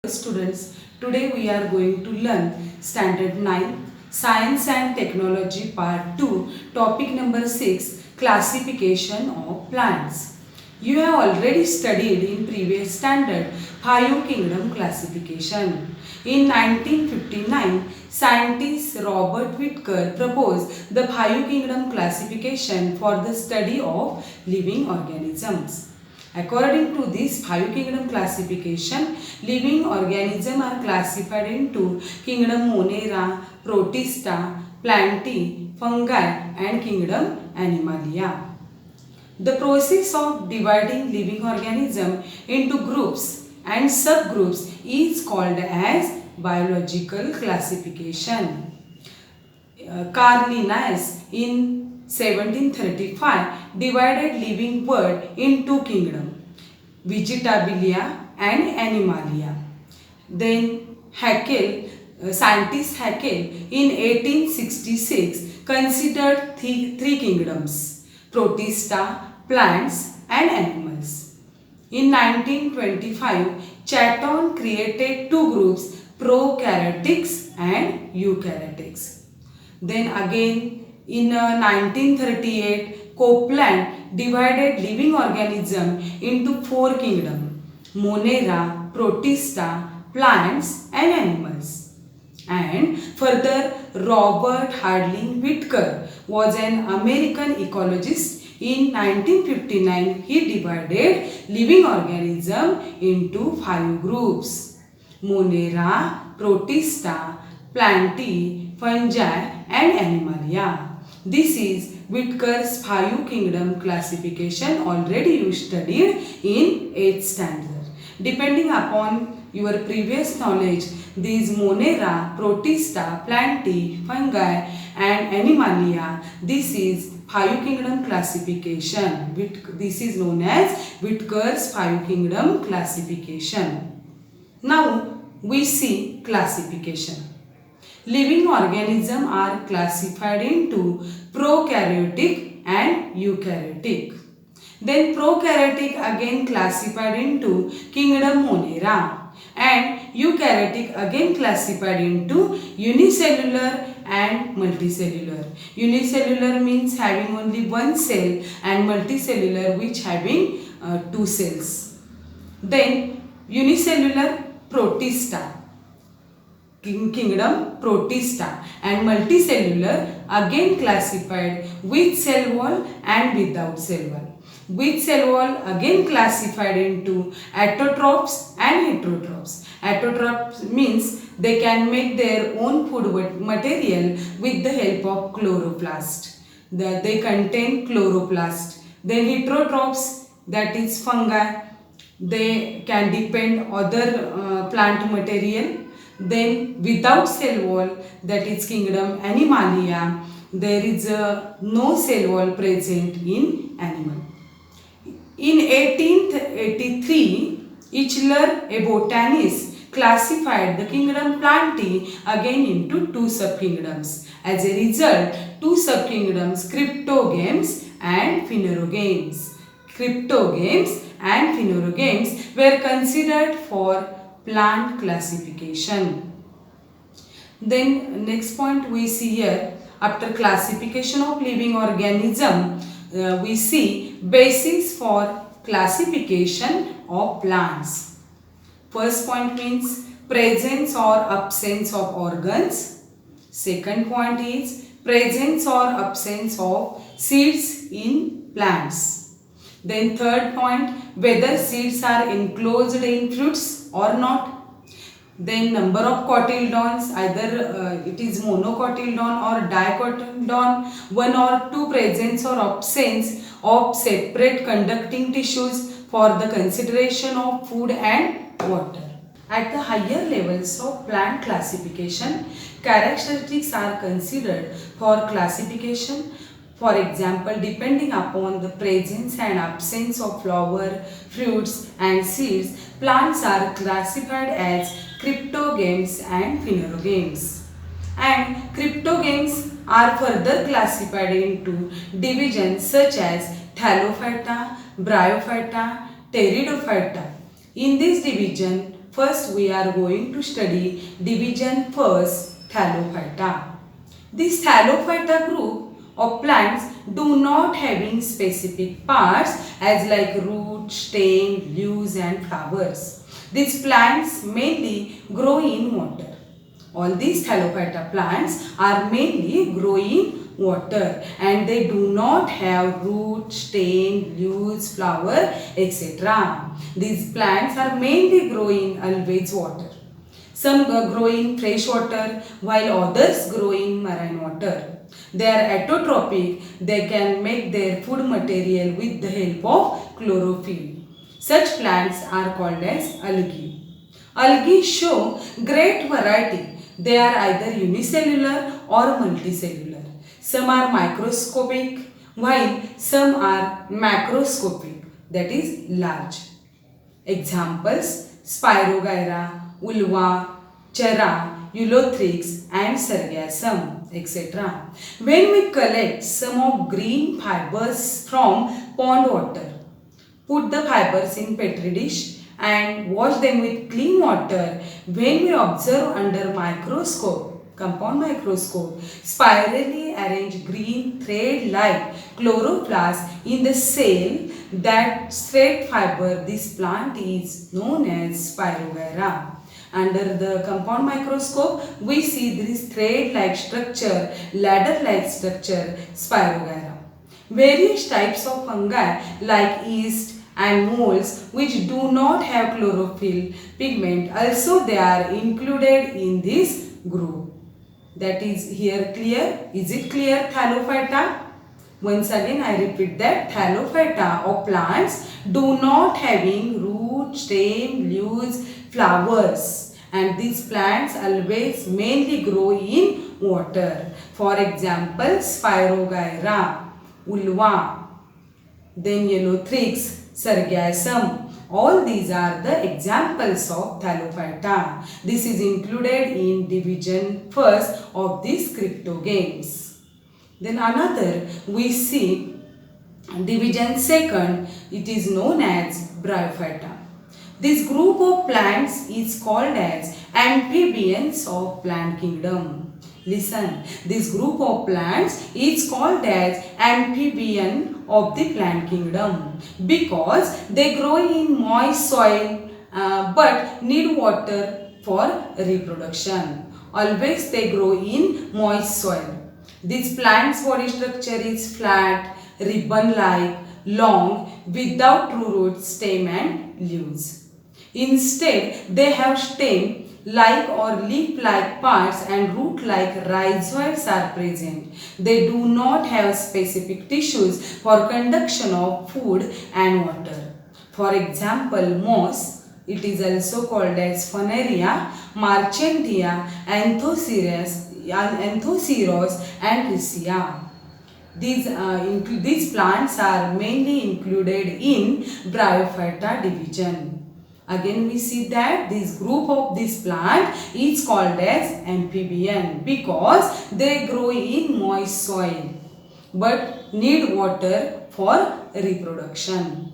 Students, today we are going to learn Standard 9 Science and Technology Part 2, topic number 6, Classification of Plants. You have already studied in previous standard Five Kingdom classification. In 1959, scientist Robert Whittaker proposed the Five Kingdom classification for the study of living organisms. According to this five kingdom classification, living organisms are classified into kingdom Monera, Protista, Plantae, Fungi and kingdom Animalia. The process of dividing living organisms into groups and subgroups is called as biological classification. Carl Linnaeus in 1735 divided living world in two kingdoms, Vegetabilia and Animalia. Then scientist Haeckel in 1866 considered three kingdoms, Protista, plants and animals. In 1925, Chatton created two groups, prokaryotics and eukaryotics. Then again in 1938, Copeland divided living organism into four kingdoms, Monera, Protista, plants and animals. And further, Robert Harding Whittaker was an American ecologist. In 1959, he divided living organism into five groups, Monera, Protista, Plantae, Fungi and Animalia. This is Whittaker's five kingdom classification, already you studied in 8th standard. Depending upon your previous knowledge, these Monera, Protista, Plantae, Fungi and Animalia, this is five kingdom classification. This is known as Whittaker's five kingdom classification. Now we see classification. Living organisms are classified into prokaryotic and eukaryotic. Then prokaryotic again classified into kingdom Monera and eukaryotic again classified into unicellular and multicellular. Unicellular means having only one cell and multicellular which having two cells. Then unicellular Protista, kingdom Protista, and multicellular again classified with cell wall and without cell wall. With cell wall again classified into autotrophs and heterotrophs. Autotrophs means they can make their own food material with the help of chloroplast. They contain chloroplast. Then heterotrophs, that is fungi, they can depend other plant material. Then without cell wall, that is kingdom Animalia, there is no cell wall present in animal. In 1883, Eichler, a botanist, classified the kingdom Plantae again into two subkingdoms. As a result, two subkingdoms, Cryptogames and Phanerogames. Cryptogames and Phanerogames were considered for plant classification. Then next point we see here, after classification of living organism, we see basis for classification of plants. First point means presence or absence of organs. Second point is presence or absence of seeds in plants. Then third point, whether seeds are enclosed in fruits or not. Then number of cotyledons, either it is monocotyledon or dicotyledon, one or two presence or absence of separate conducting tissues for the consideration of food and water. At the higher levels of plant classification, characteristics are considered for classification. For example, depending upon the presence and absence of flower, fruits and seeds, plants are classified as cryptogames and phanerogames. And cryptogames are further classified into divisions such as Thallophyta, Bryophyta, Pteridophyta. In this division, First, we are going to study division first, Thallophyta. This Thallophyta group of plants do not having specific parts as like root, stem, leaves and flowers. These plants mainly grow in water. All these Thallophyta plants are mainly grow in water and they do not have root, stem, leaves, flower, etc. These plants are mainly grow in always water. Some grow in fresh water while others grow in marine water. They are autotrophic. They can make their food material with the help of chlorophyll. Such plants are called as algae. Algae show great variety. They are either unicellular or multicellular. Some are microscopic while some are macroscopic, that is large. Examples: Spirogyra, Ulva, Chara, Ulothrix and Sargassum, etc. When we collect some of green fibers from pond water, put the fibers in petri dish and wash them with clean water. When we observe under microscope, compound microscope, spirally arranged green thread-like chloroplasts in the cell that thread fiber, this plant is known as Spirogyra. Under the compound microscope, we see this thread-like structure, ladder-like structure, Spirogyra. Various types of fungi like yeast and molds which do not have chlorophyll pigment also they are included in this group. That is here clear. Is it clear? Thallophyta. Once again I repeat that Thallophyta of plants do not having root, stem, leaves, flowers, and these plants always mainly grow in water. For example, Spirogyra, Ulva, then Ulothrix, Sargassum. All these are the examples of Thallophyta. This is included in division first of these cryptogames. Then another we see division second. It is known as Bryophyta. This group of plants is called as amphibians of plant kingdom. Listen, this group of plants is called as amphibian of the plant kingdom because they grow in moist soil but need water for reproduction. Always they grow in moist soil. This plant's body structure is flat, ribbon-like, long, without true roots, stem and leaves. Instead, they have stem like or leaf-like parts and root-like rhizoids are present. They do not have specific tissues for conduction of food and water. For example, moss, it is also called as Funaria, Marchantia, Anthoceros and Riccia. These plants are mainly included in Bryophyta division. Again we see that this group of this plant is called as amphibian because they grow in moist soil but need water for reproduction.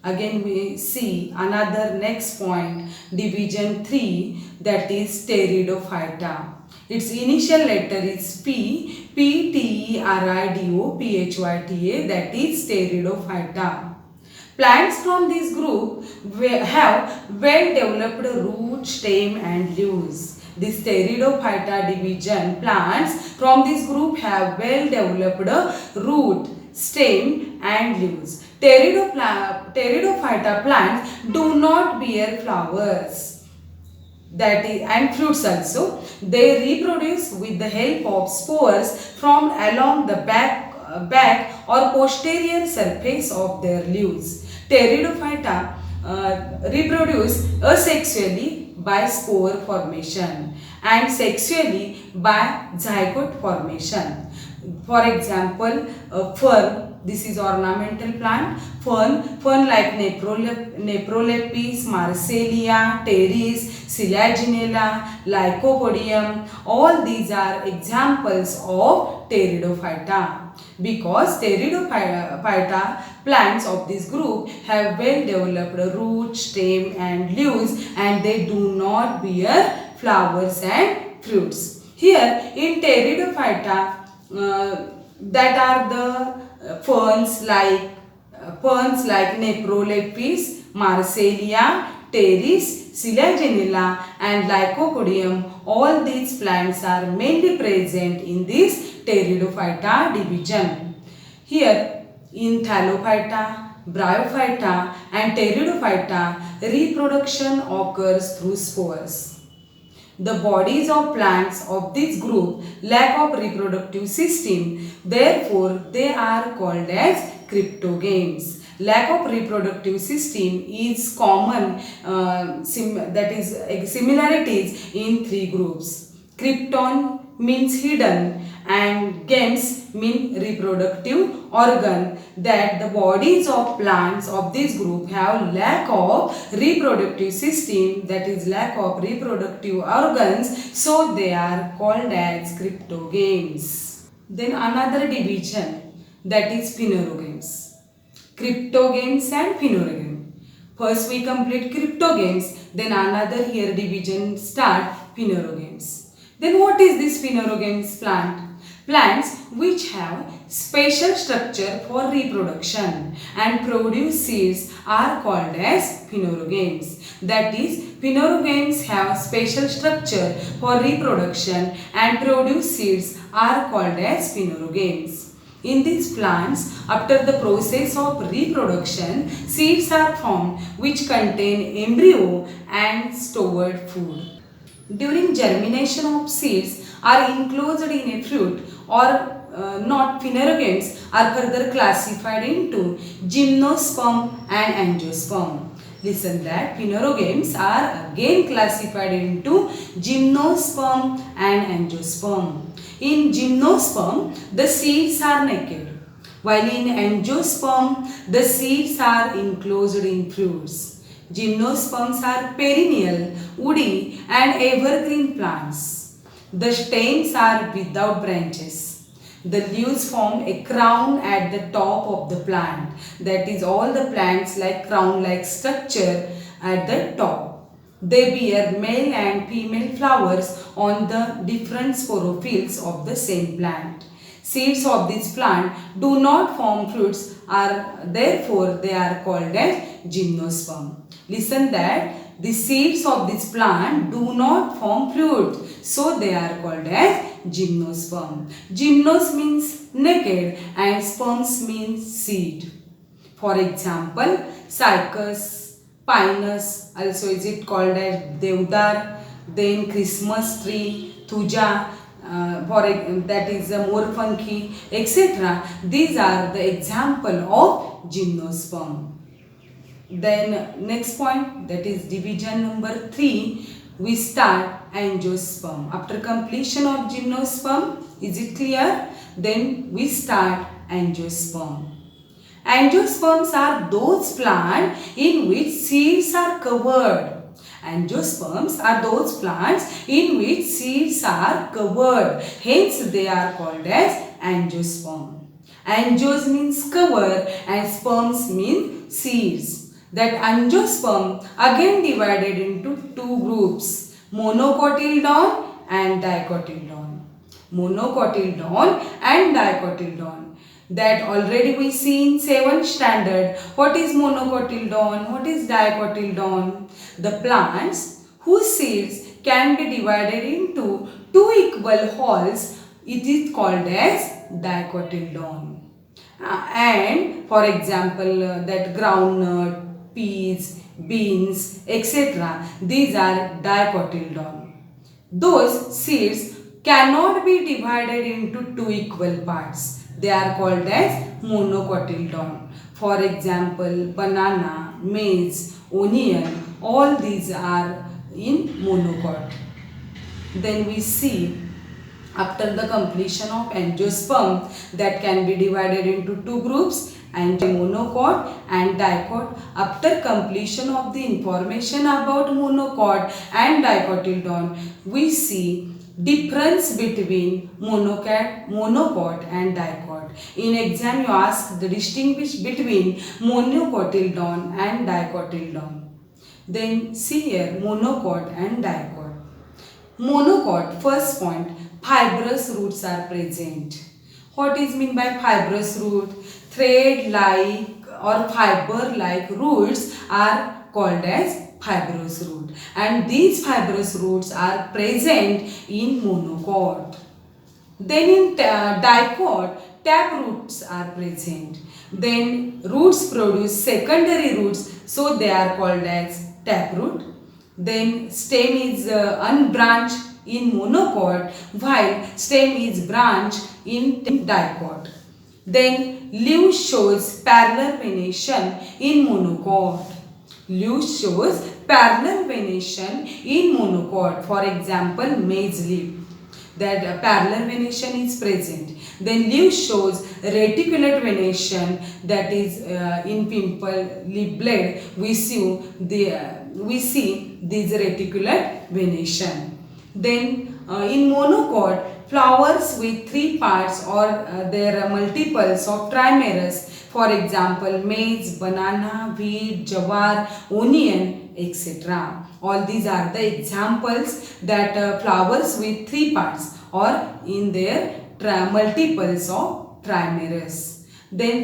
Again we see another next point, division 3, that is Pteridophyta. Its initial letter is P, Pteridophyta, that is Pteridophyta. Plants from this group have well-developed root, stem and leaves. This Pteridophyta division plants from this group have well-developed root, stem and leaves. Pteridophyta plants do not bear flowers, that is, and fruits also. They reproduce with the help of spores from along the back or posterior surface of their leaves. Pteridophyta reproduce asexually by spore formation and sexually by zygote formation. For example, fern, this is ornamental plant, fern like Neprolepis, Marcellia, Pteris, Selaginella, Lycopodium, all these are examples of Pteridophyta. because Pteridophyta plants of this group have well developed root, stem and leaves, and they do not bear flowers and fruits. Here in Pteridophyta, that are the ferns like Nephrolepis, Marcellia, Pteris, Selaginella and Lycopodium. All these plants are mainly present in this Pteridophyta division. Here in Thallophyta, Bryophyta and Pteridophyta, reproduction occurs through spores. The bodies of plants of this group lack of reproductive system, therefore they are called as cryptogames. Lack of reproductive system is common, that is similarities in three groups. Krypton means hidden and games mean reproductive organ, that the bodies of plants of this group have lack of reproductive system, that is lack of reproductive organs, so they are called as cryptogames. Then another division, that is phanerogames. Cryptogames and phanerogames. First we complete cryptogames, then another here division start phanerogames. Then what is this phanerogames plant? Plants which have special structure for reproduction and produce seeds are called as phanerogames. That is, phanerogames have special structure for reproduction and produce seeds are called as phanerogames. In these plants, after the process of reproduction, seeds are formed which contain embryo and stored food. During germination of seeds are enclosed in a fruit or not, phanerogames are further classified into gymnosperm and angiosperm. Listen that phanerogames are again classified into gymnosperm and angiosperm. In gymnosperm, the seeds are naked, while in angiosperm, the seeds are enclosed in fruits. Gymnosperms are perennial, woody and evergreen plants. The stems are without branches. The leaves form a crown at the top of the plant. That is, all the plants like crown-like structure at the top. They bear male and female flowers on the different sporophylls of the same plant. Seeds of this plant do not form fruits, therefore they are called as gymnosperm. Listen that the seeds of this plant do not form fruit, so they are called as gymnosperm. Gymnos means naked and sperms means seed. For example, cycas, pinus, also is it called as deodar, then Christmas tree, thuja, that is a moorfunky, etc. These are the example of gymnosperm. Then next point, that is division number 3, we start angiosperm. After completion of gymnosperm, is it clear? Then we start angiosperm. Angiosperms are those plants in which seeds are covered. Angiosperms are those plants in which seeds are covered. Hence, they are called as angiosperm. Angios means cover and sperms mean seeds. That angiosperm again divided into two groups, monocotyledon and dicotyledon. Monocotyledon and dicotyledon. That already we see in 7th standard. What is monocotyledon? What is dicotyledon? The plants whose seeds can be divided into two equal wholes, it is called as dicotyledon. And for example, that groundnut, peas, beans, etc. These are dicotyledon. Those seeds cannot be divided into two equal parts. They are called as monocotyledon. For example, banana, maize, onion, all these are in monocot. Then we see after the completion of angiosperm that can be divided into two groups, monocot and dicot. After completion of the information about monocot and dicotyledon, we see difference between monocot and dicot. dicot. In exam, you ask the distinguish between monocotyledon and dicotyledon. Then see here monocot and dicot. Monocot, first point, fibrous roots are present. What is mean by fibrous root? Thread-like or fiber-like roots are called as fibrous root, and these fibrous roots are present in monocot. Then in dicot, tap roots are present. Then roots produce secondary roots, so they are called as taproot. Then stem is unbranched in monocot, while stem is branched in dicot. Then leaf shows parallel venation in monocot. Leaf shows parallel venation in monocot. For example, maize leaf, that parallel venation is present. Then leaf shows reticulate venation, that is in pimple leaf blade we see this reticulate venation. Then in monocot, flowers with 3 parts or their multiples of trimerous, for example maize, banana, wheat, jawar, onion, etc. All these are the examples that flowers with 3 parts or in their multiples of trimerous. Then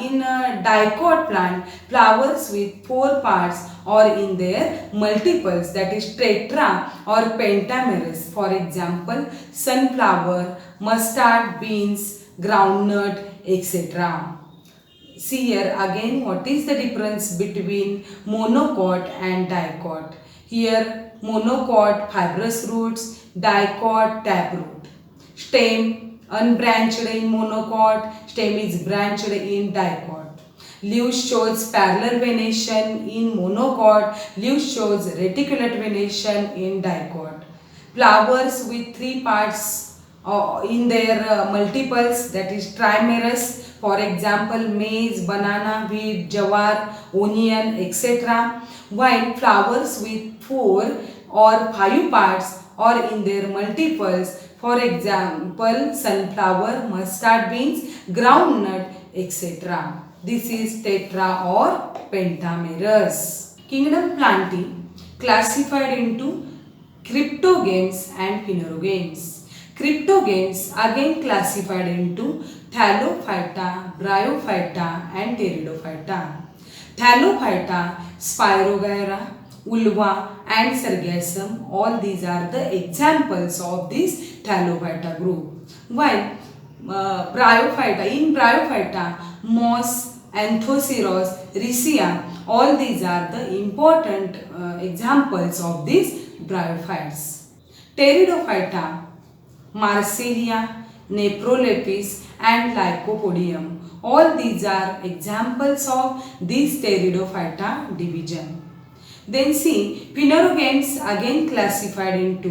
in a dicot plant, flowers with 4 parts or in their multiples, that is tetra or pentamerous. For example, sunflower, mustard, beans, groundnut, etc. See here again what is the difference between monocot and dicot. Here monocot fibrous roots, dicot taproot. Stem unbranched in monocot, stem is branched in dicot. Leaf shows parallel venation in monocot, leaf shows reticulate venation in dicot. Flowers with 3 parts in their multiples, that is trimerous, for example maize, banana, wheat, jawar, onion, etc. While flowers with 4 or 5 parts or in their multiples, for example sunflower, mustard beans, groundnut, etc. This is tetra or pentamerous. Kingdom Plantae classified into cryptogames and phanerogames. Cryptogames again classified into Thallophyta, Bryophyta and Pteridophyta. Thallophyta, Spirogyra, Ulva and Sargassum, all these are the examples of this Thallophyta group. While Bryophyta, in Bryophyta, moss, Anthoceros, Riccia, all these are the important examples of these bryophytes. Pteridophyta, Marsilea, Nephrolepis and Lycopodium, all these are examples of this Pteridophyta division. Then see, phanerogames again classified into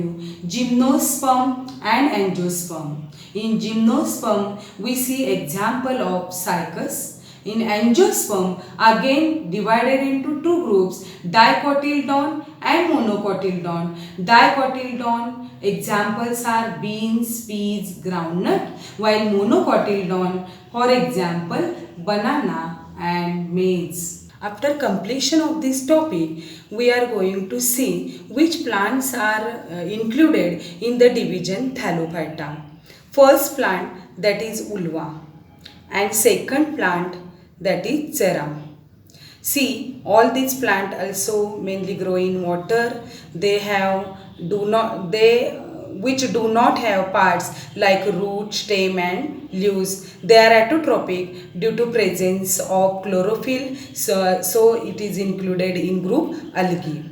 gymnosperm and angiosperm. In gymnosperm, we see example of cycas. In angiosperm, again divided into 2 groups, dicotyledon and monocotyledon. Dicotyledon examples are beans, peas, groundnut, while monocotyledon, for example, banana and maize. After completion of this topic, we are going to see which plants are included in the division Thallophyta. First plant, that is Ulva, and second plant, that is Ceram. See, all these plants also mainly grow in water. They which do not have parts like root, stem and leaves. They are autotrophic due to presence of chlorophyll, so it is included in group algae.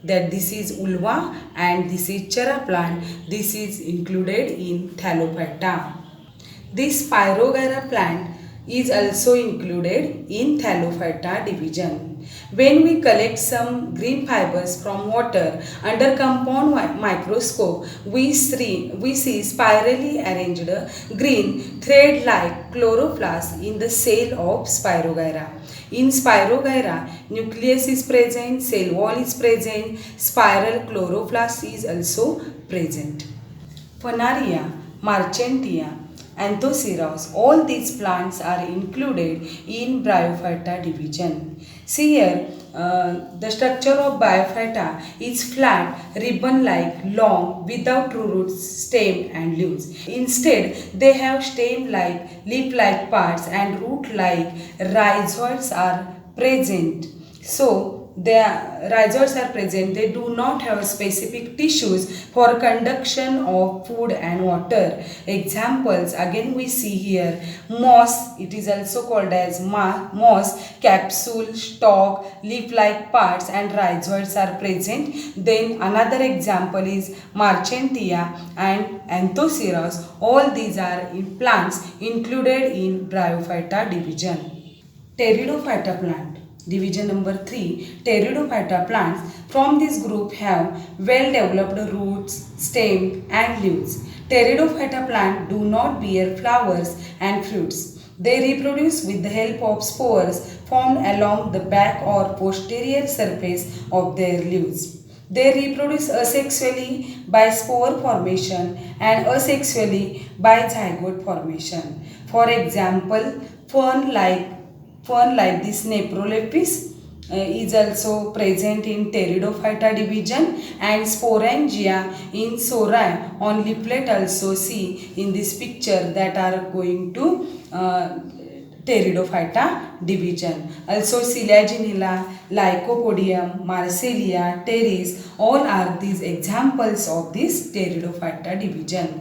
That this is Ulva and this is Chera plant. This is included in Thallophyta. This Spirogyra plant is also included in Thallophyta division. When we collect some green fibers from water under compound microscope, we see spirally arranged green thread-like chloroplast in the cell of Spirogyra. In Spirogyra, nucleus is present, cell wall is present, spiral chloroplast is also present. Funaria, Marchantia Anthoceras. All these plants are included in Bryophyta division. See here, the structure of Bryophyta is flat, ribbon-like, long, without true roots, stem and leaves. Instead, they have stem-like, leaf-like parts and root-like rhizoids are present. So, the rhizoids are present. They do not have specific tissues for conduction of food and water. Examples, again we see here, moss, it is also called as moss, capsule, stalk, leaf-like parts and rhizoids are present. Then another example is Marchantia and Anthoceras. All these are plants included in Bryophyta division. Pteridophyta plant. Division number 3, Pteridophyta plants from this group have well developed roots, stem and leaves. Pteridophyta plants do not bear flowers and fruits. They reproduce with the help of spores formed along the back or posterior surface of their leaves. They reproduce asexually by spore formation and asexually by zygote formation. For example, fern like this Nephrolepis is also present in Pteridophyta division, and Sporangia in Sora on leaflet also see in this picture that are going to Pteridophyta division. Also Selaginella, Lycopodium, Marsillia, Pteris, all are these examples of this Pteridophyta division.